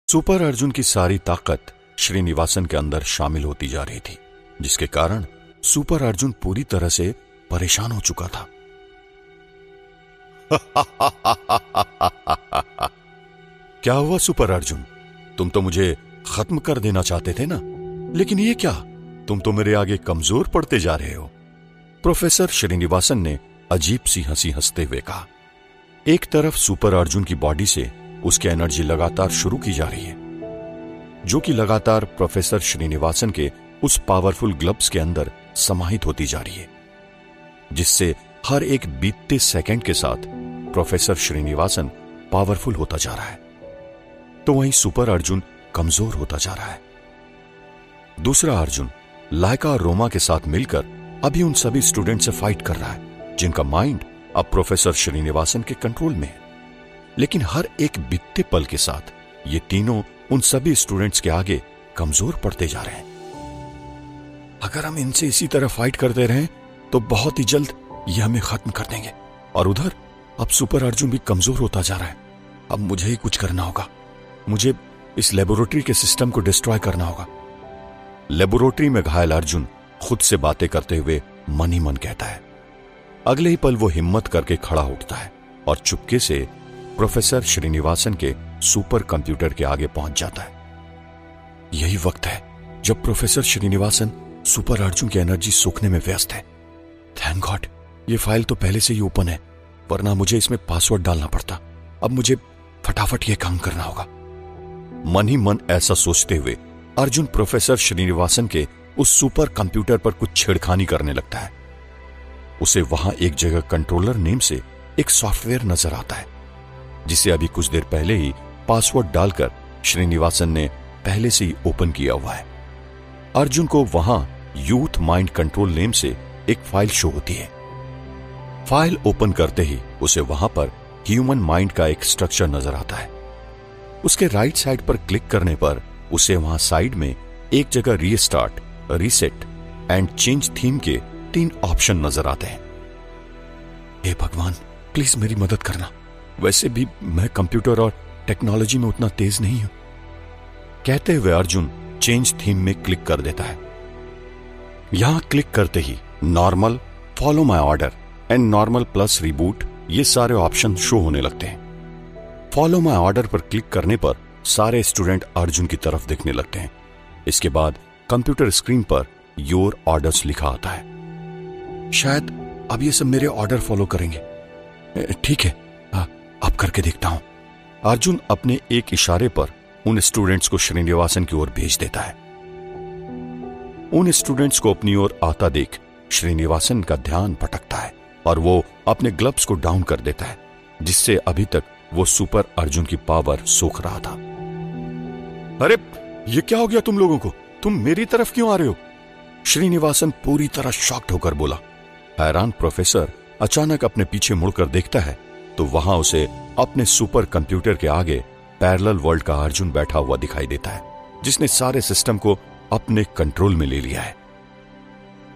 Super Arjun की सारी ताकत श्रीनिवासन के अंदर शामिल होती जा रही थी, जिसके कारण सुपर अर्जुन पूरी तरह से परेशान हो चुका था। क्या हुआ सुपर अर्जुन? तुम तो मुझे खत्म कर देना चाहते थे ना, लेकिन ये क्या? तुम तो मेरे आगे कमजोर पड़ते जा रहे हो। प्रोफेसर श्रीनिवासन ने अजीब सी हंसी हंसते हुए कहा। एक तरफ सुपर अर्जुन की बॉडी से उसकी एनर्जी लगातार शुरू की जा रही है, जो कि लगातार प्रोफेसर श्रीनिवासन के उस पावरफुल ग्लव्स के अंदर समाहित होती जा रही है, जिससे हर एक बीतते सेकंड के साथ प्रोफेसर श्रीनिवासन पावरफुल होता जा रहा है, तो वहीं सुपर अर्जुन कमजोर होता जा रहा है। दूसरा अर्जुन लाइका और रोमा के साथ मिलकर अभी उन सभी स्टूडेंट से फाइट कर रहा है, जिनका माइंड अब प्रोफेसर श्रीनिवासन के कंट्रोल में है। लेकिन हर एक बीतते पल के साथ ये तीनों उन सभी स्टूडेंट्स के आगे कमजोर पड़ते जा रहे हैं। अगर हम इनसे इसी तरह फाइट करते रहें तो बहुत ही जल्द ये हमें खत्म कर देंगे। और उधर अब सुपर अर्जुन भी कमजोर होता जा रहा है। अब मुझे ही कुछ करना होगा। मुझे इस लेबोरेटरी के सिस्टम को डिस्ट्रॉय करना होगा। लेबोरेटरी में घायल अर्जुन खुद से बातें करते हुए मन ही मन कहता है। अगले ही पल वो हिम्मत करके खड़ा उठता है और चुपके से प्रोफेसर श्रीनिवासन के सुपर कंप्यूटर के आगे पहुंच जाता है। यही वक्त है जब प्रोफेसर श्रीनिवासन सुपर अर्जुन की एनर्जी सोखने में व्यस्त है। थैंक गॉड, ये फाइल तो पहले से ही ओपन है, वरना मुझे इसमें पासवर्ड डालना पड़ता। अब मुझे फटाफट ये काम करना होगा। मन ही मन ऐसा सोचते हुए अर्जुन प्रोफेसर श्रीनिवासन के उस सुपर कंप्यूटर पर कुछ छेड़खानी करने लगता है। उसे वहां एक जगह कंट्रोलर नेम से एक सॉफ्टवेयर नजर आता है, जिसे अभी कुछ देर पहले ही पासवर्ड डालकर श्रीनिवासन ने पहले से ही ओपन किया हुआ है। अर्जुन को वहां यूथ माइंड कंट्रोल नेम से एक फाइल शो होती है। फाइल ओपन करते ही उसे वहां पर ह्यूमन माइंड का एक स्ट्रक्चर नजर आता है। उसके राइट साइड पर क्लिक करने पर उसे वहां साइड में एक जगह restart, reset and change theme के 3 ऑप्शन नजर आते हैं। हे भगवान, प्लीज मेरी मदद करना। वैसे भी मैं कंप्यूटर और टेक्नोलॉजी में उतना तेज नहीं हूं। कहते हुए अर्जुन चेंज थीम में क्लिक कर देता है। यहां क्लिक करते ही normal, follow my order and normal plus reboot ये सारे ऑप्शन शो होने लगते हैं। फॉलो माय ऑर्डर पर क्लिक करने पर सारे स्टूडेंट अर्जुन की तरफ देखने लगते हैं। इसके बाद computer screen per your orders लिखा आता है। शायद अब ये सब मेरे ऑर्डर फॉलो करेंगे। ठीक है, अब करके देखता हूं। अर्जुन अपने एक इशारे पर उन स्टूडेंट्स को श्रीनिवासन की ओर भेज देता है। उन स्टूडेंट्स को अपनी ओर आता देख श्रीनिवासन का ध्यान भटकता है और वो अपने ग्लव्स को डाउन कर देता है, जिससे अभी तक वो सुपर अर्जुन की पावर सोख रहा था। अरे ये क्या हो गया तुम लोगों को? तुम मेरी तरफ क्यों आ रहे हो? श्रीनिवासन पूरी तरह शॉक्ड होकर बोला। हैरान प्रोफेसर अचानक अपने पीछे मुड़कर देखता है तो वहां उसे अपने सुपर कंप्यूटर के आगे पैरेलल वर्ल्ड का अर्जुन बैठा हुआ दिखाई देता है, जिसने सारे सिस्टम को अपने कंट्रोल में ले लिया है।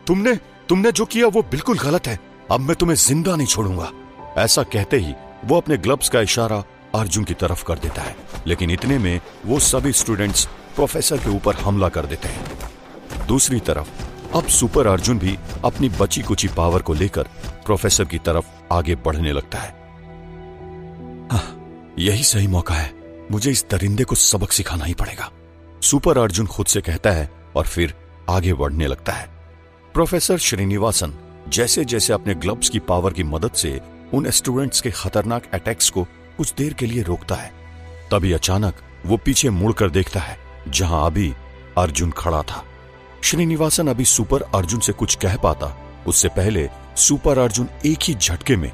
तुमने जो किया वो बिल्कुल गलत है। अब मैं तुम्हें जिंदा नहीं छोड़ूंगा। ऐसा कहते ही वो अपने ग्लव्स का इशारा अर्जुन की तरफ कर देता है, लेकिन इतने में वो सभी स्टूडेंट्स प्रोफेसर के ऊपर हमला कर देते हैं। दूसरी तरफ अब सुपर अर्जुन भी अपनी बची कुची पावर को लेकर प्रोफेसर की तरफ आगे बढ़ने लगता है। यही सही मौका है, मुझे इस दरिंदे को सबक सिखाना ही पड़ेगा, सुपर अर्जुन खुद से कहता है और फिर आगे बढ़ने लगता है। प्रोफेसर श्रीनिवासन जैसे जैसे अपने ग्लव्स की पावर की मदद से उन स्टूडेंट्स के खतरनाक अटैक्स को कुछ देर के लिए रोकता है, तभी अचानक वो पीछे मुड़कर देखता है जहां अभी अर्जुन खड़ा था। श्रीनिवासन अभी सुपर अर्जुन से कुछ कह पाता उससे पहले सुपर अर्जुन एक ही झटके में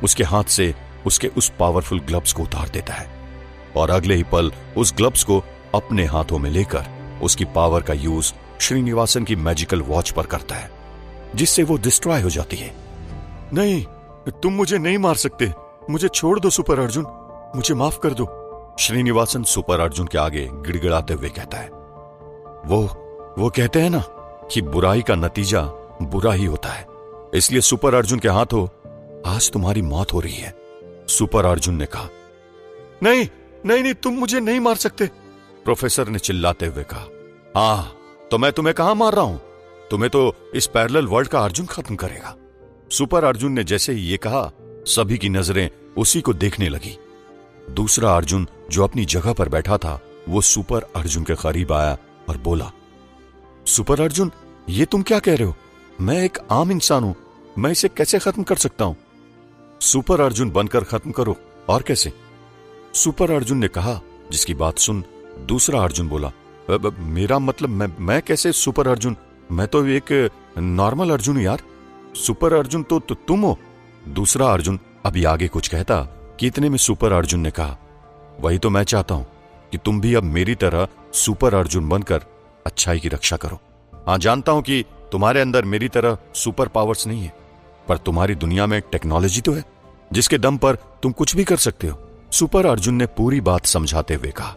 उसके हाथ से उसके उस पावरफुल ग्लव्स को उतार देता है और अगले ही पल उस ग्लव्स को अपने हाथों में लेकर उसकी पावर का यूज श्रीनिवासन की मैजिकल वॉच पर करता है, जिससे वो डिस्ट्रॉय हो जाती है। नहीं, तुम मुझे नहीं मार सकते। मुझे छोड़ दो सुपर अर्जुन, मुझे माफ कर दो। श्रीनिवासन सुपर अर्जुन के आगे गिड़गिड़ाते हुए कहता है। वो कहते हैं ना कि बुराई का नतीजा बुरा ही होता है, इसलिए सुपर अर्जुन के हाथों आज तुम्हारी मौत हो रही है, सुपर अर्जुन ने कहा। नहीं, तुम मुझे नहीं मार सकते। प्रोफेसर ने चिल्लाते हुए कहा। हाँ, तो मैं तुम्हें कहां मार रहा हूं? तुम्हें तो इस पैरेलल वर्ल्ड का अर्जुन खत्म करेगा। सुपर अर्जुन ने जैसे ही ये कहा, सभी की नजरें उसी को देखने लगी। दूसरा अर्जुन जो अपनी जगह पर बैठा था, वो सुपर अर्जुन के करीब आया और बोला, सुपर अर्जुन, ये तुम क्या कह रहे हो? मैं एक आम इंसान हूं, मैं इसे कैसे खत्म कर सकता हूं? सुपर अर्जुन बनकर खत्म करो, और कैसे? सुपर अर्जुन ने कहा, जिसकी बात सुन दूसरा अर्जुन बोला, मेरा मतलब मैं कैसे सुपर अर्जुन? मैं तो एक नॉर्मल अर्जुन हूं यार। सुपर अर्जुन तो तुम हो। दूसरा अर्जुन अभी आगे कुछ कहता कि इतने में सुपर अर्जुन ने कहा, वही तो मैं चाहता हूं कि तुम भी अब मेरी तरह सुपर अर्जुन बनकर अच्छाई की रक्षा करो। हाँ, जानता हूं कि तुम्हारे अंदर मेरी तरह सुपर पावर्स नहीं है, पर तुम्हारी दुनिया में टेक्नोलॉजी तो है जिसके दम पर तुम कुछ भी कर सकते हो। सुपर अर्जुन ने पूरी बात समझाते हुए कहा।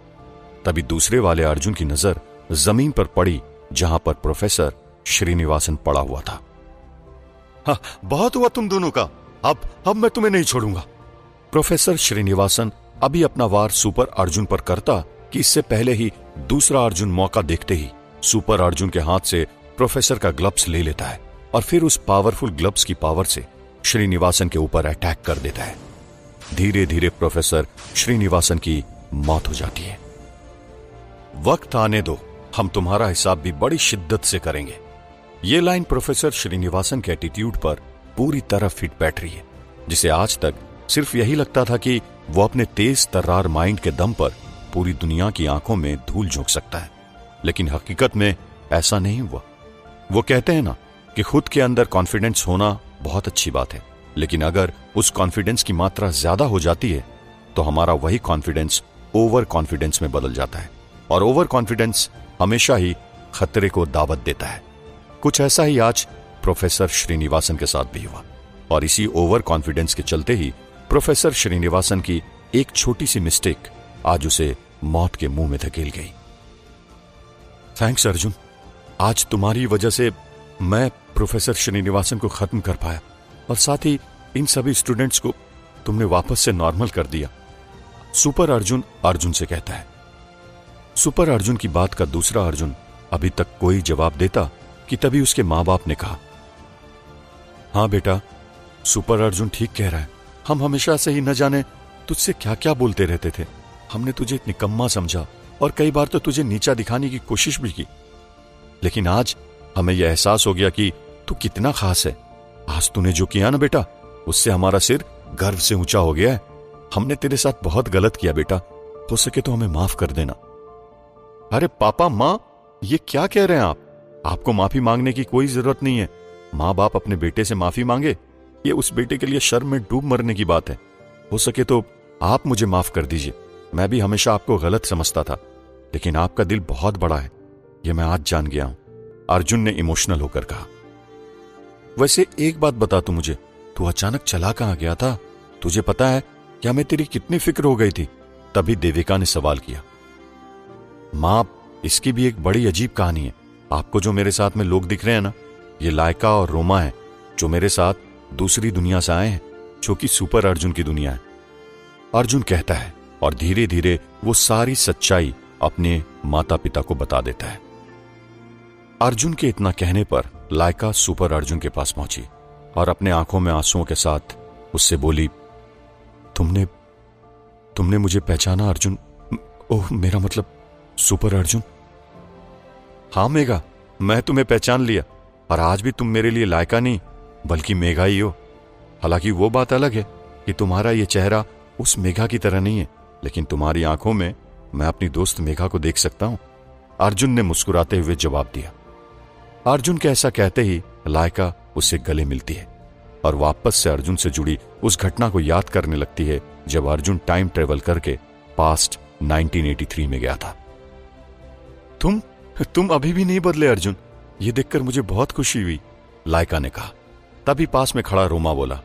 तभी दूसरे वाले अर्जुन की नजर जमीन पर पड़ी जहां पर प्रोफेसर श्रीनिवासन पड़ा हुआ था। हाँ, बहुत हुआ तुम दोनों का, अब मैं तुम्हें नहीं छोड़ूंगा। प्रोफेसर श्रीनिवासन अभी अपना वार सुपर अर्जुन पर करता कि इससे पहले ही दूसरा अर्जुन मौका देखते ही सुपर अर्जुन के हाथ से प्रोफेसर का ग्लव्स ले लेता है और फिर उस पावरफुल ग्लव्स की पावर से श्रीनिवासन के ऊपर अटैक कर देता है। धीरे धीरे प्रोफेसर श्रीनिवासन की मौत हो जाती है। वक्त आने दो, हम तुम्हारा हिसाब भी बड़ी शिद्दत से करेंगे। ये लाइन प्रोफेसर श्रीनिवासन के एटीट्यूड पर पूरी तरह फिट बैठ रही है, जिसे आज तक सिर्फ यही लगता था कि वो अपने तेज तर्रार माइंड के दम पर पूरी दुनिया की आंखों में धूल झोंक सकता है। लेकिन हकीकत में ऐसा नहीं हुआ। वो कहते हैं ना कि खुद के अंदर कॉन्फिडेंस होना बहुत अच्छी बात है, लेकिन अगर उस कॉन्फिडेंस की मात्रा ज्यादा हो जाती है तो हमारा वही कॉन्फिडेंस ओवर कॉन्फिडेंस में बदल जाता है, और ओवर कॉन्फिडेंस हमेशा ही खतरे को दावत देता है। कुछ ऐसा ही आज प्रोफेसर श्रीनिवासन के साथ भी हुआ, और इसी ओवर कॉन्फिडेंस के चलते ही प्रोफेसर श्रीनिवासन की एक छोटी सी मिस्टेक आज उसे मौत के मुंह में धकेल गई। थैंक्स अर्जुन, आज तुम्हारी वजह से मैं प्रोफेसर श्रीनिवासन को खत्म कर पाया, और साथ ही इन सभी स्टूडेंट्स को तुमने वापस से नॉर्मल कर दिया। सुपर अर्जुन अर्जुन से कहता है। सुपर अर्जुन की बात का दूसरा अर्जुन अभी तक कोई जवाब देता कि तभी उसके मां बाप ने कहा, हां बेटा, सुपर अर्जुन ठीक कह रहा है। हम हमेशा से ही न जाने तुझसे क्या क्या बोलते रहते थे। हमने तुझे निकम्मा समझा और कई बार तो तुझे नीचा दिखाने की कोशिश भी की, लेकिन आज हमें यह एहसास हो गया कि तू कितना खास है। आज तूने जो किया ना बेटा, उससे हमारा सिर गर्व से ऊंचा हो गया है। हमने तेरे साथ बहुत गलत किया बेटा, हो सके तो हमें माफ कर देना। अरे पापा मां, ये क्या कह रहे हैं आप? आपको माफी मांगने की कोई जरूरत नहीं है। मां बाप अपने बेटे से माफी मांगे, ये उस बेटे के लिए शर्म में डूब मरने की बात है। हो सके तो आप मुझे माफ कर दीजिए। मैं भी हमेशा आपको गलत समझता था, लेकिन आपका दिल बहुत बड़ा है, यह मैं आज जान गया हूं, अर्जुन ने इमोशनल होकर कहा। वैसे एक बात बता तू मुझे, तू अचानक चला कहां गया था? तुझे पता है क्या मैं तेरी कितनी फिक्र हो गई थी? तभी देविका ने सवाल किया। मां, इसकी भी एक बड़ी अजीब कहानी है। आपको जो मेरे साथ में लोग दिख रहे हैं ना, ये लायका और रोमा है, जो मेरे साथ दूसरी दुनिया से आए हैं, जो कि सुपर अर्जुन की दुनिया है, अर्जुन कहता है, और धीरे धीरे वो सारी सच्चाई अपने माता पिता को बता देता है। अर्जुन के इतना कहने पर लायका सुपर अर्जुन के पास पहुंची और अपने आंखों में आंसुओं के साथ उससे बोली, तुमने मुझे पहचाना अर्जुन? ओह, मेरा मतलब सुपर अर्जुन। हां मेघा, मैं तुम्हें पहचान लिया, और आज भी तुम मेरे लिए लायका नहीं बल्कि मेघा ही हो। हालांकि वो बात अलग है कि तुम्हारा ये चेहरा उस मेघा की तरह नहीं है, लेकिन तुम्हारी आंखों में मैं अपनी दोस्त मेघा को देख सकता हूं, अर्जुन ने मुस्कुराते हुए जवाब दिया। अर्जुन के ऐसा कहते ही लायका उससे गले मिलती है और वापस से अर्जुन से जुड़ी उस घटना को याद करने लगती है जब अर्जुन टाइम ट्रेवल करके पास्ट 1983 में गया था। तुम अभी भी नहीं बदले अर्जुन, ये देखकर मुझे बहुत खुशी हुई, लायका ने कहा। तभी पास में खड़ा रोमा बोला,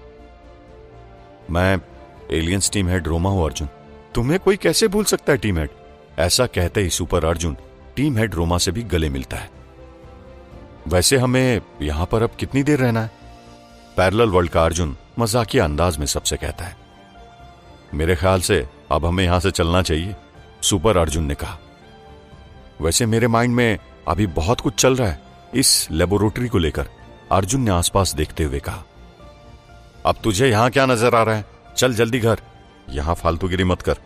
मैं एलियंस टीम हेड रोमा हूं अर्जुन, तुम्हें कोई कैसे भूल सकता है टीम हेड? ऐसा कहते ही super Arjun team head Roma से भी गले मिलता है। वैसे हमें यहां पर अब कितनी देर रहना है? पैरेलल वर्ल्ड का अर्जुन मजाकिया अंदाज में सबसे कहता है। मेरे ख्याल से अब हमें यहां से चलना चाहिए, सुपर अर्जुन ने कहा। वैसे मेरे माइंड में अभी बहुत कुछ चल रहा है इस लेबोरेटरी को लेकर, अर्जुन ने आसपास देखते हुए कहा। अब तुझे यहां क्या नजर आ रहा है? चल जल्दी घर, यहां फालतूगिरी मत कर,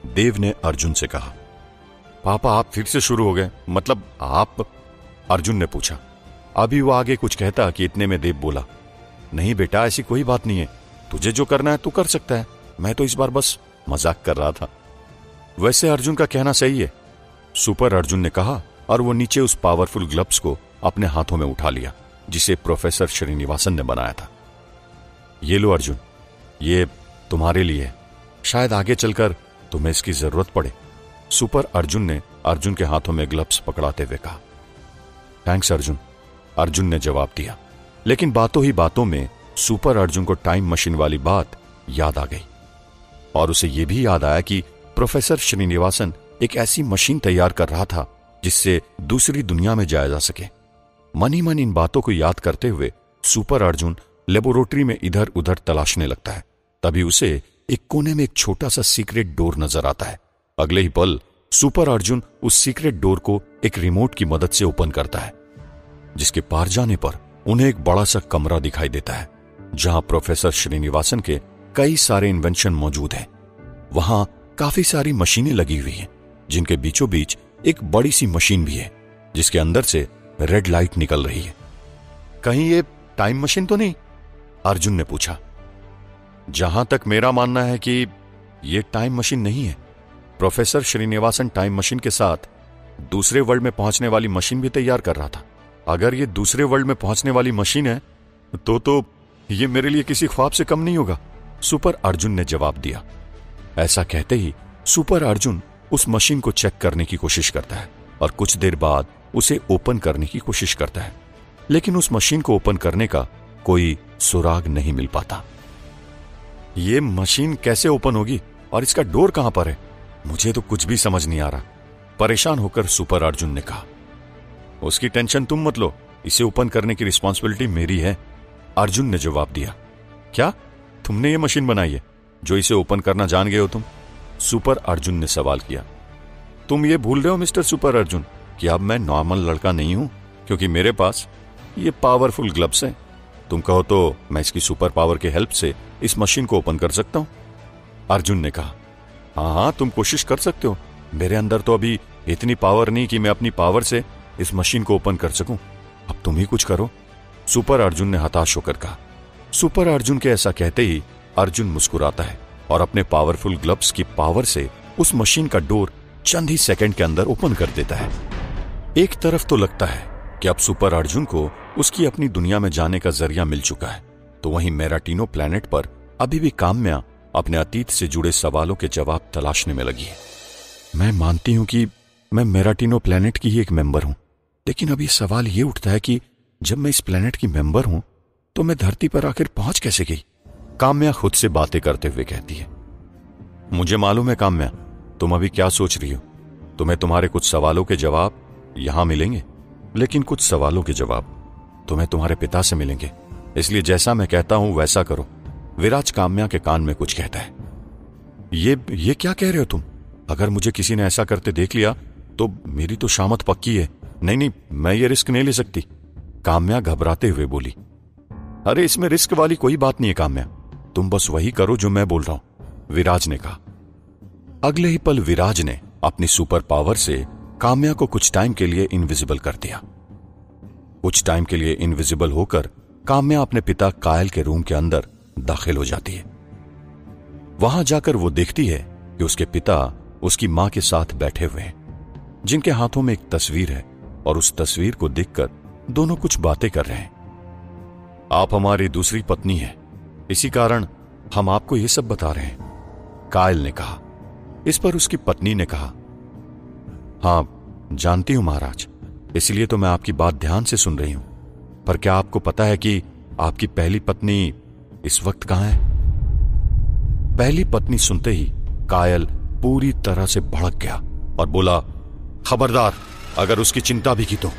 देव ने अर्जुन से कहा। पापा आप फिर से शुरू हो गए, मतलब आप? अर्जुन ने पूछा। अभी वो आगे कुछ कहता कि इतने में देव बोला, नहीं बेटा ऐसी कोई बात नहीं है, तुझे जो करना है तू कर सकता है, मैं तो इस बार बस मजाक कर रहा था। वैसे अर्जुन का कहना सही है, सुपर अर्जुन ने कहा, और वो नीचे उस पावरफुल ग्लव्स को अपने हाथों में उठा लिया जिसे प्रोफेसर श्रीनिवासन ने बनाया था। ये लो अर्जुन, ये तुम्हारे लिए है, शायद आगे चलकर तुम्हें इसकी जरूरत पड़े, सुपर अर्जुन ने अर्जुन के हाथों में ग्लव्स पकड़ाते हुए कहा। थैंक्स अर्जुन, अर्जुन ने जवाब दिया। लेकिन बातों ही बातों में सुपर अर्जुन को टाइम मशीन वाली बात याद आ गई, और उसे यह भी याद आया कि प्रोफेसर श्रीनिवासन एक ऐसी मशीन तैयार कर रहा था जिससे दूसरी दुनिया में जाया जा सके। मन ही मन इन बातों को याद करते हुए सुपर अर्जुन लेबोरेटरी में इधर उधर तलाशने लगता है। तभी उसे एक कोने में एक छोटा सा सीक्रेट डोर नजर आता है। अगले ही पल सुपर अर्जुन उस सीक्रेट डोर को एक रिमोट की मदद से ओपन करता है, जिसके पार जाने पर उन्हें एक बड़ा सा कमरा दिखाई देता है जहां प्रोफेसर श्रीनिवासन के कई सारे इन्वेंशन मौजूद हैं। वहां काफी सारी मशीनें लगी हुई हैं, जिनके बीचों बीच एक बड़ी सी मशीन भी है जिसके अंदर से रेड लाइट निकल रही है। कहीं ये टाइम मशीन तो नहीं? अर्जुन ने पूछा। जहां तक मेरा मानना है कि यह टाइम मशीन नहीं है। प्रोफेसर श्रीनिवासन टाइम मशीन के साथ दूसरे वर्ल्ड में पहुंचने वाली मशीन भी तैयार कर रहा था। अगर ये दूसरे वर्ल्ड में पहुंचने वाली मशीन है तो ये मेरे लिए किसी ख्वाब से कम नहीं होगा, सुपर अर्जुन ने जवाब दिया। ऐसा कहते ही सुपर अर्जुन उस मशीन को चेक करने की कोशिश करता है और कुछ देर बाद उसे ओपन करने की कोशिश करता है, लेकिन उस मशीन को ओपन करने का कोई सुराग नहीं मिल पाता। ये मशीन कैसे ओपन होगी और इसका डोर कहां पर है? मुझे तो कुछ भी समझ नहीं आ रहा, परेशान होकर सुपर अर्जुन ने कहा। उसकी टेंशन तुम मत लो, इसे ओपन करने की रिस्पॉन्सिबिलिटी मेरी है, अर्जुन ने जवाब दिया। क्या तुमने ये मशीन बनाई है जो इसे ओपन करना जान गए हो तुम? सुपर अर्जुन ने सवाल किया। तुम ये भूल रहे हो मिस्टर सुपर अर्जुन कि अब मैं नॉर्मल लड़का नहीं हूं, क्योंकि मेरे पास ये पावरफुल ग्लव्स हैं। तुम कहो तो मैं इसकी सुपर पावर के हेल्प से इस मशीन को ओपन कर सकता हूं, अर्जुन ने कहा। हाँ, तुम कोशिश कर सकते हो, मेरे अंदर तो अभी इतनी पावर नहीं कि मैं अपनी पावर से इस मशीन को ओपन कर सकूं। अब तुम ही कुछ करो, सुपर अर्जुन ने हताश होकर कहा। सुपर अर्जुन के ऐसा कहते ही अर्जुन मुस्कुराता है और अपने पावरफुल ग्लव्स की पावर से उस मशीन का डोर चंद ही सेकंड के अंदर ओपन कर देता है। एक तरफ तो लगता है कि अब सुपर अर्जुन को उसकी अपनी दुनिया में जाने का जरिया मिल चुका है, तो वहीं मेराटिनो प्लैनेट पर अभी भी काम्या अपने अतीत से जुड़े सवालों के जवाब तलाशने में लगी है। मैं मानती हूं कि मैं मेराटिनो प्लैनेट की ही एक मेंबर हूं, लेकिन अभी सवाल यह उठता है कि जब मैं इस प्लैनेट की मेंबर हूं तो मैं धरती पर आखिर पहुंच कैसे गई? काम्या खुद से बातें करते हुए कहती है। मुझे मालूम है काम्या, तुम अभी क्या सोच रही हो। तुम्हें तुम्हारे कुछ सवालों के जवाब यहां मिलेंगे, लेकिन कुछ सवालों के जवाब तुम्हें तुम्हारे पिता से मिलेंगे, इसलिए जैसा मैं कहता हूं वैसा करो। विराज काम्या के कान में कुछ कहता है। ये क्या कह रहे हो तुम? अगर मुझे किसी ने ऐसा करते देख लिया तो मेरी तो शामत पक्की है। नहीं, मैं ये रिस्क नहीं ले सकती, काम्या घबराते हुए बोली। अरे इसमें रिस्क वाली कोई बात नहीं है काम्या, तुम बस वही करो जो मैं बोल रहा हूं, विराज ने कहा। अगले ही पल विराज ने अपनी सुपर पावर से काम्या को कुछ टाइम के लिए इनविजिबल कर दिया। कुछ टाइम के लिए इनविजिबल होकर काम्या अपने पिता कायल के रूम के अंदर दाखिल हो जाती है। वहां जाकर वो देखती है कि उसके पिता उसकी मां के साथ बैठे हुए हैं, जिनके हाथों में एक तस्वीर है, और उस तस्वीर को देखकर दोनों कुछ बातें कर रहे हैं। आप हमारी दूसरी पत्नी हैं, इसी कारण हम आपको यह सब बता रहे हैं, कायल ने कहा। इस पर उसकी पत्नी ने कहा, हां जानती हूं महाराज, इसलिए तो मैं आपकी बात ध्यान से सुन रही हूं, पर क्या आपको पता है कि आपकी पहली पत्नी इस वक्त कहां है? पहली पत्नी सुनते ही कायल पूरी तरह से भड़क गया और बोला, खबरदार, अगर उसकी चिंता भी की तो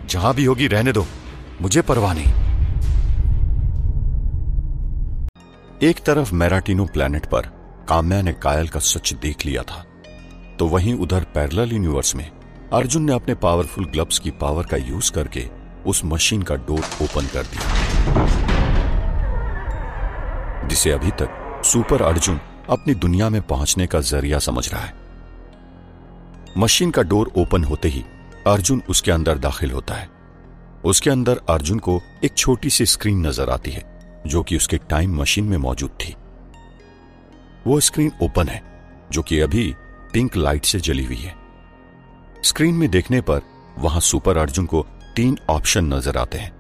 जहां भी होगी रहने दो, मुझे परवाह नहीं। एक तरफ मेराटिनो प्लैनेट पर काम्या ने कायल का सच देख लिया था, तो वहीं उधर पैरेलल यूनिवर्स में अर्जुन ने अपने पावरफुल ग्लव्स की पावर का यूज करके उस मशीन का डोर ओपन कर दिया, जिसे अभी तक सुपर अर्जुन अपनी दुनिया में पहुंचने का जरिया समझ रहा है। मशीन का डोर ओपन होते ही अर्जुन उसके अंदर दाखिल होता है। उसके अंदर अर्जुन को एक छोटी सी स्क्रीन नजर आती है, जो कि उसके टाइम मशीन में मौजूद थी। वो स्क्रीन ओपन है, जो कि अभी पिंक लाइट से जली हुई है। स्क्रीन में देखने पर वहां सुपर अर्जुन को 3 ऑप्शन नजर आते हैं,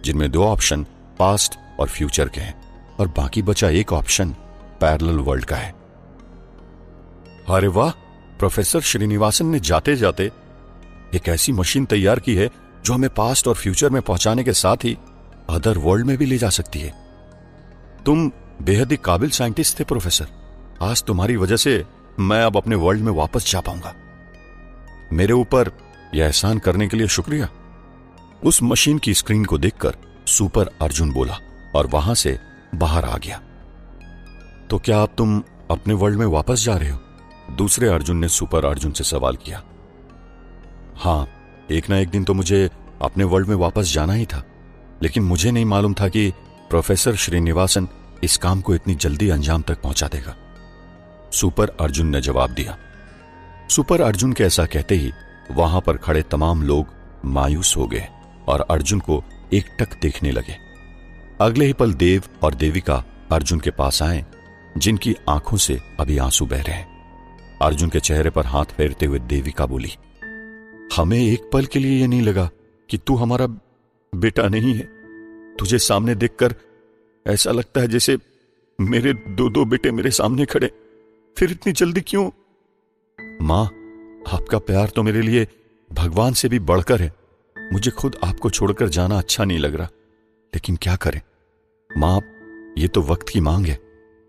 जिनमें 2 ऑप्शन पास्ट और फ्यूचर के हैं और बाकी बचा एक ऑप्शन पैरेलल वर्ल्ड का है। अरे वाह, प्रोफेसर श्रीनिवासन ने जाते जाते एक ऐसी मशीन तैयार की है जो हमें पास्ट और फ्यूचर में पहुंचाने के साथ ही अदर वर्ल्ड में भी ले जा सकती है। तुम बेहद ही काबिल साइंटिस्ट थे प्रोफेसर। आज तुम्हारी वजह से मैं अब अपने वर्ल्ड में वापस जा पाऊंगा। मेरे ऊपर यह एहसान करने के लिए शुक्रिया। उस मशीन की स्क्रीन को देखकर सुपर अर्जुन बोला और वहां से बाहर आ गया। तो क्या अब तुम अपने वर्ल्ड में वापस जा रहे हो? दूसरे अर्जुन ने सुपर अर्जुन से सवाल किया। हां, एक ना एक दिन तो मुझे अपने वर्ल्ड में वापस जाना ही था, लेकिन मुझे नहीं मालूम था कि प्रोफेसर श्रीनिवासन इस काम को इतनी जल्दी अंजाम तक पहुंचा देगा, सुपर अर्जुन ने जवाब दिया। सुपर अर्जुन के ऐसा कहते ही वहां पर खड़े तमाम लोग मायूस हो गए और अर्जुन को एकटक देखने लगे। अगले ही पल देव और देविका अर्जुन के पास आए, जिनकी आंखों से अभी आंसू बह रहे हैं। अर्जुन के चेहरे पर हाथ फेरते हुए देविका बोली, हमें एक पल के लिए यह नहीं लगा कि तू हमारा बेटा नहीं है। तुझे सामने देखकर ऐसा लगता है जैसे मेरे 2 बेटे मेरे सामने खड़े। फिर इतनी जल्दी क्यों? मां, आपका प्यार तो मेरे लिए भगवान से भी बढ़कर है। मुझे खुद आपको छोड़कर जाना अच्छा नहीं लग रहा, लेकिन क्या करें मां, ये तो वक्त की मांग है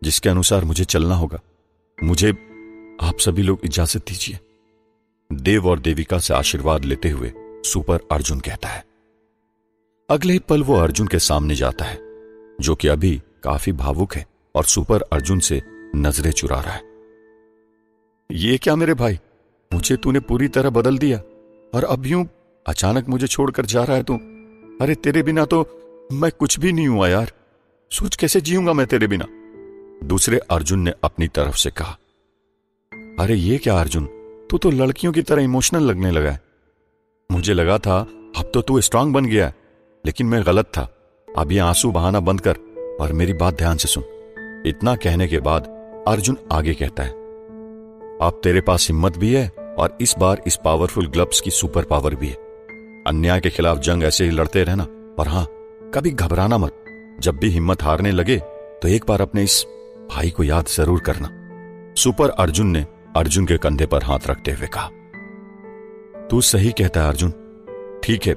जिसके अनुसार मुझे चलना होगा। मुझे आप सभी लोग इजाजत दीजिए। देव और देविका से आशीर्वाद लेते हुए सुपर अर्जुन कहता है। अगले ही पल वो अर्जुन के सामने जाता है, जो कि अभी काफी भावुक है और सुपर अर्जुन से नजरें चुरा रहा है। ये क्या मेरे भाई, मुझे तूने पूरी तरह बदल दिया और अब यूं अचानक मुझे छोड़कर जा रहा है तू। अरे तेरे बिना तो मैं कुछ भी नहीं हुआ यार। सोच कैसे जीऊंगा मैं तेरे बिना। दूसरे अर्जुन ने अपनी तरफ से कहा। अरे ये क्या अर्जुन, तू तो लड़कियों की तरह इमोशनल लगने लगा है। मुझे लगा था अब तो तू स्ट्रांग बन गया है, लेकिन मैं गलत था। अब ये आंसू बहाना बंद कर और मेरी बात ध्यान से सुन। इतना कहने के बाद अर्जुन आगे कहता है, अब तेरे पास हिम्मत भी है और इस बार इस पावरफुल ग्लव्स की सुपर पावर भी है। अन्याय के खिलाफ जंग ऐसे ही लड़ते रहना, और हां, कभी घबराना मत। जब भी हिम्मत हारने लगे तो एक बार अपने इस भाई को याद जरूर करना। सुपर अर्जुन ने अर्जुन के कंधे पर हाथ रखते हुए कहा। तू सही कहता है अर्जुन, ठीक है,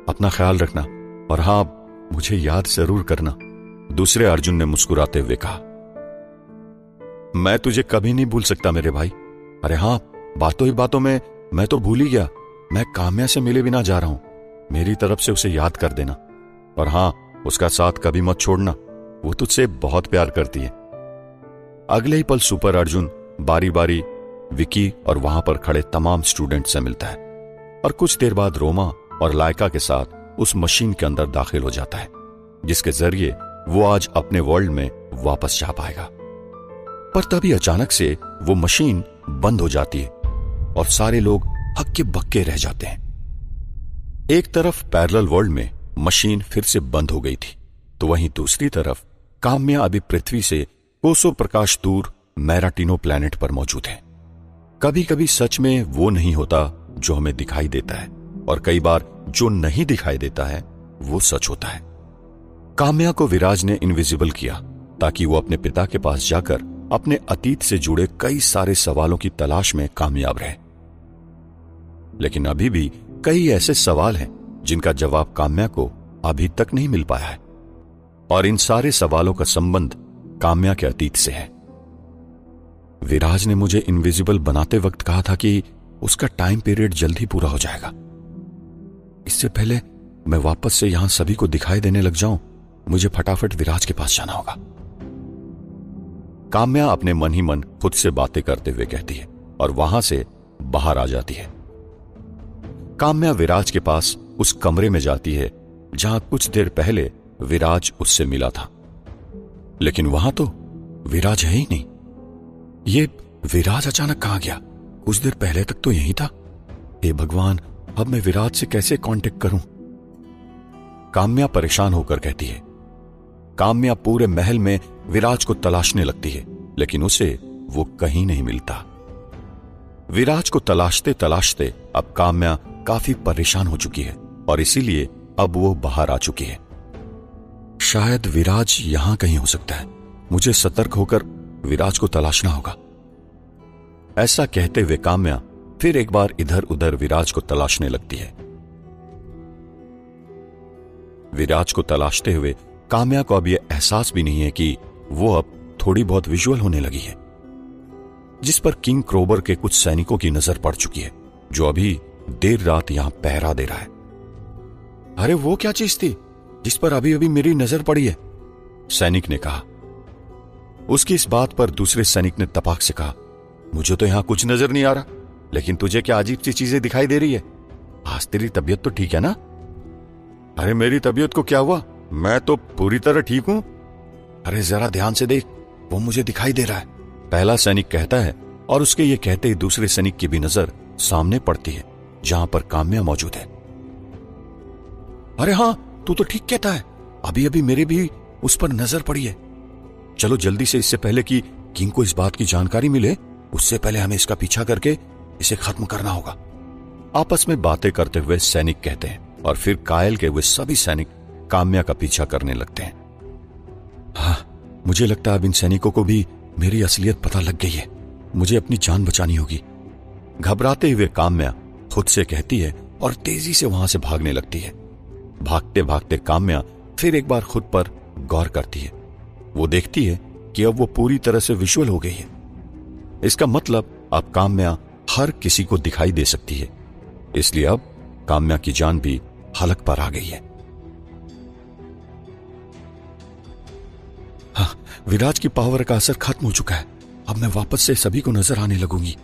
अपना ख्याल रखना और हां, मुझे याद जरूर करना। दूसरे अर्जुन ने मुस्कुराते हुए कहा। मैं तुझे कभी नहीं भूल सकता मेरे भाई। अरे हां, बातों ही बातों में मैं तो भूल ही गया। मैं काम्या से मिले बिना जा रहा हूं। मेरी तरफ से उसे याद कर देना, और हां, उसका साथ कभी मत छोड़ना। वो तुझसे बहुत प्यार करती है। अगले ही पल सुपर अर्जुन बारी बारी विकी और वहां पर खड़े तमाम स्टूडेंट से मिलता है और कुछ देर बाद रोमा और लायका के साथ उस मशीन के अंदर दाखिल हो जाता है, जिसके जरिए वो आज अपने वर्ल्ड में वापस जा पाएगा। पर तभी अचानक से वो मशीन बंद हो जाती है और सारे लोग हक्के बक्के रह जाते हैं। एक तरफ पैरेलल वर्ल्ड में मशीन फिर से बंद हो गई थी, तो वहीं दूसरी तरफ काम्या अभी पृथ्वी से कोसों प्रकाश दूर मैराटिनो प्लैनेट पर मौजूद है। कभी कभी सच में वो नहीं होता जो हमें दिखाई देता है, और कई बार जो नहीं दिखाई देता है वो सच होता है। काम्या को विराज ने इनविजिबल किया ताकि वो अपने पिता के पास जाकर अपने अतीत से जुड़े कई सारे सवालों की तलाश में कामयाब रहे। लेकिन अभी भी कई ऐसे सवाल हैं जिनका जवाब काम्या को अभी तक नहीं मिल पाया है, और इन सारे सवालों का संबंध काम्या के अतीत से है। विराज ने मुझे इनविजिबल बनाते वक्त कहा था कि उसका टाइम पीरियड जल्द ही पूरा हो जाएगा। इससे पहले मैं वापस से यहां सभी को दिखाई देने लग जाऊं, मुझे फटाफट विराज के पास जाना होगा। काम्या अपने मन ही मन खुद से बातें करते हुए कहती है और वहां से बाहर आ जाती है। काम्या विराज के पास उस कमरे में जाती है जहां कुछ देर पहले विराज उससे मिला था, लेकिन वहां तो विराज है ही नहीं। ये विराज अचानक कहां गया? कुछ देर पहले तक तो यहीं था। हे भगवान, अब मैं विराज से कैसे कांटेक्ट करूं? काम्या परेशान होकर कहती है। काम्या पूरे महल में विराज को तलाशने लगती है, लेकिन उसे वो कहीं नहीं मिलता। विराज को तलाशते तलाशते अब काम्या काफी परेशान हो चुकी है और इसीलिए अब वो बाहर आ चुकी है। शायद विराज यहां कहीं हो सकता है, मुझे सतर्क होकर विराज को तलाशना होगा। ऐसा कहते हुए काम्या फिर एक बार इधर उधर विराज को तलाशने लगती है। विराज को तलाशते हुए काम्या को अब यह एहसास भी नहीं है कि वो अब थोड़ी बहुत विजुअल होने लगी है, जिस पर किंग क्रोबर के कुछ सैनिकों की नजर पड़ चुकी है, जो अभी देर रात यहां पहरा दे रहा है। अरे वो क्या चीज थी जिस पर अभी अभी मेरी नजर पड़ी है? सैनिक ने कहा। उसकी इस बात पर दूसरे सैनिक ने तपाक से कहा, मुझे तो यहां कुछ नजर नहीं आ रहा, लेकिन तुझे क्या अजीब सी चीजें दिखाई दे रही है? आज तेरी तबीयत तो ठीक है ना? अरे मेरी तबीयत को क्या हुआ? मैं तो पूरी तरह ठीक हूं। अरे जरा ध्यान से देख, वो मुझे दिखाई दे रहा है, पहला सैनिक कहता है, और उसके ये कहते ही दूसरे सैनिक की भी नजर सामने पड़ती है जहां पर काम्या मौजूद है। अरे हां, तू तो ठीक कहता है, अभी अभी मेरे भी उस पर नजर पड़ी है। चलो जल्दी से, इससे पहले कि किंग को इस बात की जानकारी मिले, उससे पहले हमें इसका पीछा करके इसे खत्म करना होगा। आपस में बातें करते हुए सैनिक कहते हैं और फिर कायल के वे सभी सैनिक काम्या का पीछा करने लगते हैं। हाँ, मुझे लगता है अब इन सैनिकों को भी मेरी असलियत पता लग गई है, मुझे अपनी जान बचानी होगी। घबराते हुए काम्या खुद से कहती है और तेजी से वहां से भागने लगती है। भागते भागते काम्या फिर एक बार खुद पर गौर करती है। वो देखती है कि अब वो पूरी तरह से विजुअल हो गई है। इसका मतलब अब काम्या हर किसी को दिखाई दे सकती है, इसलिए अब काम्या की जान भी हलक पर आ गई है। हाँ, विराज की पावर का असर खत्म हो चुका है। अब मैं वापस से सभी को नजर आने लगूंगी।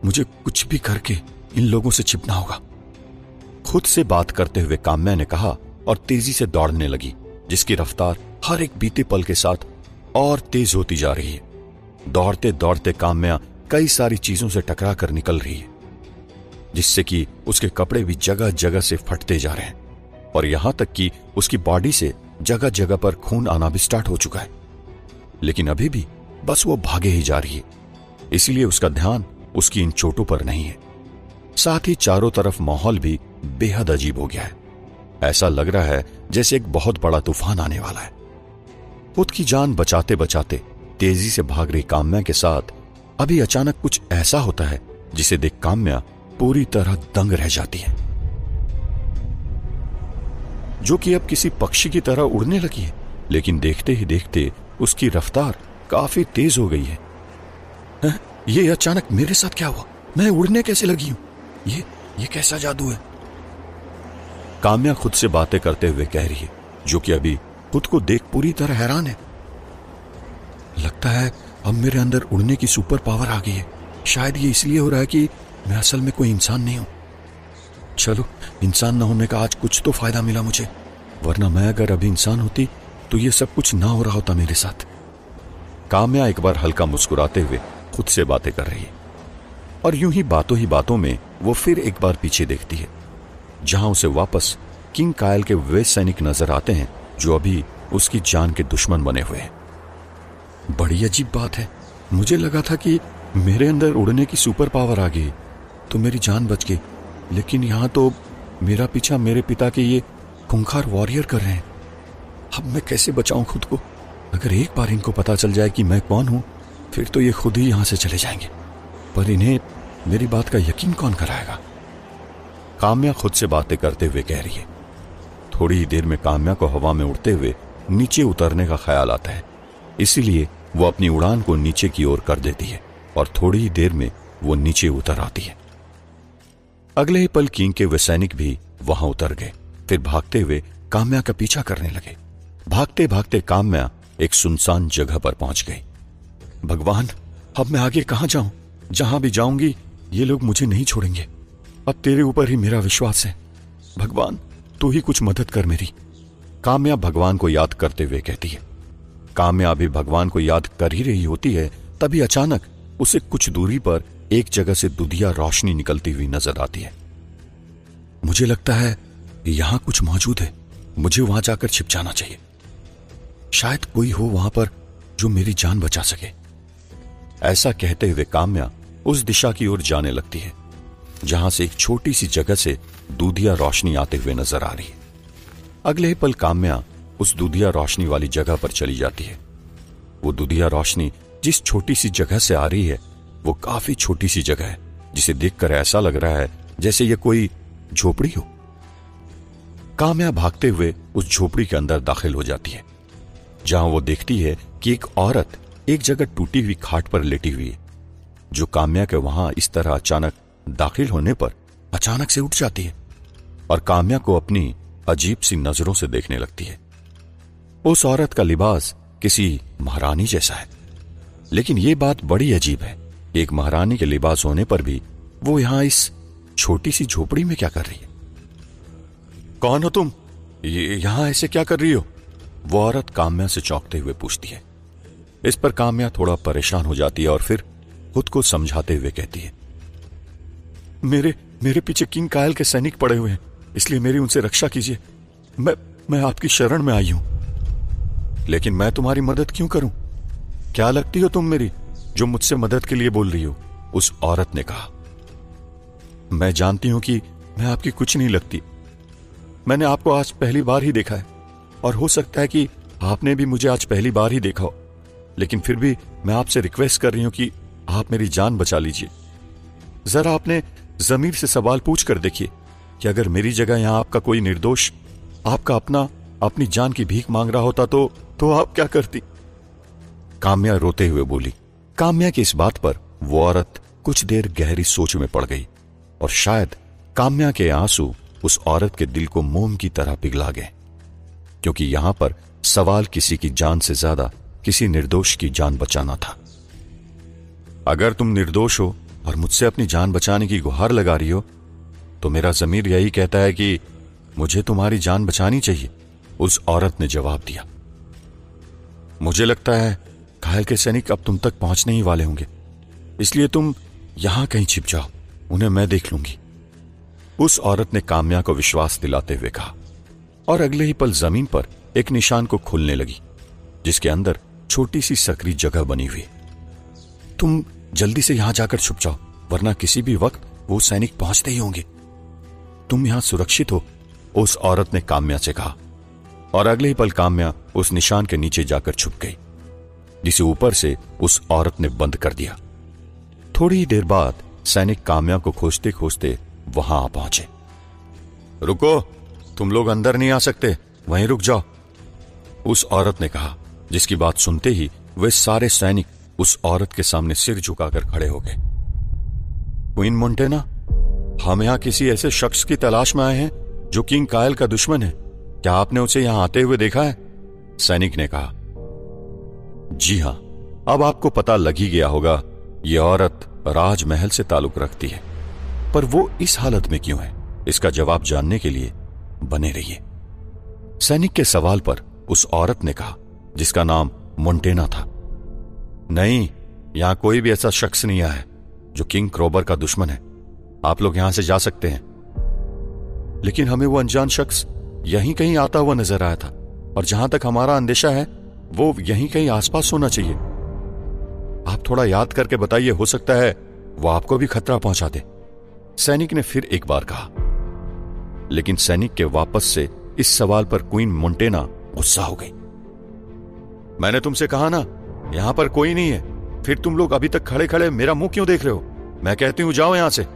मुझे कुछ भी करके इन लोगों से छिपना होगा। खुद से बात करते हुए काम्या ने कहा और तेजी से दौड़ने लगी, जिसकी रफ्तार हर एक बीते पल के साथ और तेज होती जा रही है। दौड़ते दौड़ते काम्या कई सारी चीजों से टकरा कर निकल रही है, जिससे कि उसके कपड़े भी जगह जगह से फटते जा रहे हैं और यहां तक कि उसकी बॉडी से जगह जगह पर खून आना भी स्टार्ट हो चुका है। लेकिन अभी भी बस वो भागे ही जा रही है, इसलिए उसका ध्यान उसकी इन चोटों पर नहीं है। साथ ही चारों तरफ माहौल भी बेहद अजीब हो गया है। ऐसा लग रहा है जैसे एक बहुत बड़ा तूफान आने वाला है। खुद की जान बचाते बचाते तेजी से भाग रही काम्या के साथ अभी अचानक कुछ ऐसा होता है जिसे देख काम्या पूरी तरह दंग रह जाती है, जो कि अब किसी पक्षी की तरह उड़ने लगी है। लेकिन देखते ही देखते उसकी रफ्तार काफी तेज हो गई है। ये अचानक मेरे साथ क्या हुआ? मैं उड़ने कैसे लगी हूं? ये कैसा जादू है? काम्या खुद से बातें करते हुए कह रही है, जो कि अभी खुद को देख पूरी तरह हैरान है। लगता है अब मेरे अंदर उड़ने की सुपर पावर आ गई है। शायद ये इसलिए हो रहा है कि मैं असल में कोई इंसान नहीं हूं। चलो, इंसान ना होने का आज कुछ तो फायदा मिला मुझे, वरना मैं अगर अभी इंसान होती तो ये सब कुछ ना हो रहा होता मेरे साथ। काम्या एक बार हल्का मुस्कुराते हुए खुद से बातें कर रही है और यूं ही बातों में वो फिर एक बार पीछे देखती है, जहां उसे वापस किंग कायल के वे सैनिक नजर आते हैं जो अभी उसकी जान के दुश्मन बने हुए हैं। बड़ी अजीब बात है, मुझे लगा था कि मेरे अंदर उड़ने की सुपर पावर आ गई तो मेरी जान बच गई, लेकिन यहां तो मेरा पीछा मेरे पिता के ये खूंखार वॉरियर कर रहे हैं। अब मैं कैसे बचाऊं खुद को? अगर एक बार इनको पता चल जाए कि मैं कौन हूं, फिर तो ये खुद ही यहां से चले जाएंगे। पर इन्हें मेरी बात का यकीन कौन कराएगा? काम्या खुद से बातें करते हुए कह रही है। थोड़ी ही देर में काम्या को हवा में उड़ते हुए नीचे उतरने का ख्याल आता है, इसीलिए वो अपनी उड़ान को नीचे की ओर कर देती है और थोड़ी ही देर में वो नीचे उतर आती है। अगले ही पल किंग के वे सैनिक भी वहां उतर गए, फिर भागते हुए काम्या का पीछा करने लगे। भागते भागते काम्या एक सुनसान जगह पर पहुंच गई। भगवान, अब मैं आगे कहां जाऊं? जहां भी जाऊंगी ये लोग मुझे नहीं छोड़ेंगे। अब तेरे ऊपर ही मेरा विश्वास है। भगवान, तू ही कुछ मदद कर मेरी। काम्या भगवान को याद करते हुए कहती है। काम्या भी भगवान को याद कर ही रही होती है, तभी अचानक उसे कुछ दूरी पर एक जगह से दुधिया रोशनी निकलती हुई नजर आती है। मुझे लगता है यहां कुछ मौजूद है, मुझे वहां जाकर छिप जाना चाहिए। शायद कोई हो वहां पर जो मेरी जान बचा सके। ऐसा कहते हुए काम्या उस दिशा की ओर जाने लगती है जहां से एक छोटी सी जगह से दूधिया रोशनी आते हुए नजर आ रही है। अगले ही पल काम्या उस दूधिया रोशनी वाली जगह पर चली जाती है। वो दूधिया रोशनी जिस छोटी सी जगह से आ रही है वो काफी छोटी सी जगह है, जिसे देखकर ऐसा लग रहा है जैसे ये कोई झोपड़ी हो। काम्या भागते हुए उस झोपड़ी के अंदर दाखिल हो जाती है, जहां वो देखती है कि एक औरत एक जगह टूटी हुई खाट पर लेटी हुई है, जो काम्या के वहां इस तरह अचानक दाखिल होने पर अचानक से उठ जाती है और काम्या को अपनी अजीब सी नजरों से देखने लगती है। उस औरत का लिबास किसी महारानी जैसा है, लेकिन यह बात बड़ी अजीब है, एक महारानी के लिबास होने पर भी वो यहां इस छोटी सी झोपड़ी में क्या कर रही है? कौन हो तुम? यहां ऐसे क्या कर रही हो? वो औरत काम्या से चौंकते हुए पूछती है। इस पर काम्या थोड़ा परेशान हो जाती है और फिर खुद को समझाते हुए कहती है, मेरे पीछे किंग कायल के सैनिक पड़े हुए हैं, इसलिए मेरी उनसे रक्षा कीजिए। मैं आपकी शरण में आई हूं। लेकिन मैं तुम्हारी मदद क्यों करूं? क्या लगती हो तुम मेरी, जो मुझसे मदद के लिए बोल रही हो? उस औरत ने कहा। मैं जानती हूं कि मैं आपकी कुछ नहीं लगती। मैंने आपको आज पहली बार ही देखा है और हो सकता है कि आपने भी मुझे आज पहली बार ही देखा हो, लेकिन फिर भी मैं आपसे रिक्वेस्ट कर रही हूं कि आप मेरी जान बचा लीजिए। जरा अपने जमीर से सवाल पूछ कर देखिए कि अगर मेरी जगह यहां आपका कोई निर्दोष आपका अपना अपनी जान की भीख मांग रहा होता तो आप क्या करती? काम्या रोते हुए बोली। काम्या की इस बात पर वो औरत कुछ देर गहरी सोच में पड़ गई और शायद काम्या के आंसू उस औरत के दिल को मोम की तरह पिघला गए, क्योंकि यहां पर सवाल किसी की जान से ज्यादा किसी निर्दोष की जान बचाना था। अगर तुम निर्दोष हो और मुझसे अपनी जान बचाने की गुहार लगा रही हो तो मेरा जमीर यही कहता है कि मुझे तुम्हारी जान बचानी चाहिए, उस औरत ने जवाब दिया। मुझे लगता है कायल के सैनिक अब तुम तक पहुंचने ही वाले होंगे, इसलिए तुम यहां कहीं छिप जाओ, उन्हें मैं देख लूंगी, उस औरत ने काम्या को विश्वास दिलाते हुए कहा। और अगले ही पल जमीन पर एक निशान को खुलने लगी, जिसके अंदर छोटी सी सकरी जगह बनी हुई। तुम जल्दी से यहां जाकर छुप जाओ, वरना किसी भी वक्त वो सैनिक पहुंचते ही होंगे। तुम यहां सुरक्षित हो, उस औरत ने काम्या से कहा। और अगले ही पल काम्या उस निशान के नीचे जाकर छुप गई, जिसे ऊपर से उस औरत ने बंद कर दिया। थोड़ी ही देर बाद सैनिक काम्या को खोजते खोजते वहां आ पहुंचे। रुको, तुम लोग अंदर नहीं आ सकते, वहीं रुक जाओ, उस औरत ने कहा, जिसकी बात सुनते ही वे सारे सैनिक उस औरत के सामने सिर झुकाकर खड़े हो गए। क्वीन मोंटेना, हम यहां किसी ऐसे शख्स की तलाश में आए हैं जो किंग कायल का दुश्मन है। क्या आपने उसे यहां आते हुए देखा है? सैनिक ने कहा। जी हां, अब आपको पता लग ही गया होगा, यह औरत राजमहल से ताल्लुक रखती है, पर वो इस हालत में क्यों है, इसका जवाब जानने के लिए बने रहिए। सैनिक के सवाल पर उस औरत ने कहा, जिसका नाम मोंटेना था, नहीं, यहां कोई भी ऐसा शख्स नहीं आया है जो किंग क्रोबर का दुश्मन है। आप लोग यहां से जा सकते हैं। लेकिन हमें वो अनजान शख्स यहीं कहीं आता हुआ नजर आया था, और जहां तक हमारा अंदेशा है वो यहीं कहीं आसपास होना चाहिए। आप थोड़ा याद करके बताइए, हो सकता है वो आपको भी खतरा पहुंचा दे, सैनिक ने फिर एक बार कहा। लेकिन सैनिक के वापस से इस सवाल पर क्वीन मोंटेना गुस्सा हो गई। मैंने तुमसे कहा ना, यहां पर कोई नहीं है, फिर तुम लोग अभी तक खड़े खड़े मेरा मुंह क्यों देख रहे हो? मैं कहती हूं जाओ यहां से,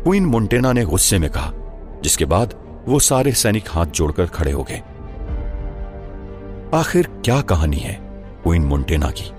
क्वीन मोंटेना ने गुस्से में कहा, जिसके बाद वो सारे सैनिक हाथ जोड़कर खड़े हो गए। आखिर क्या कहानी है क्वीन मोंटेना की?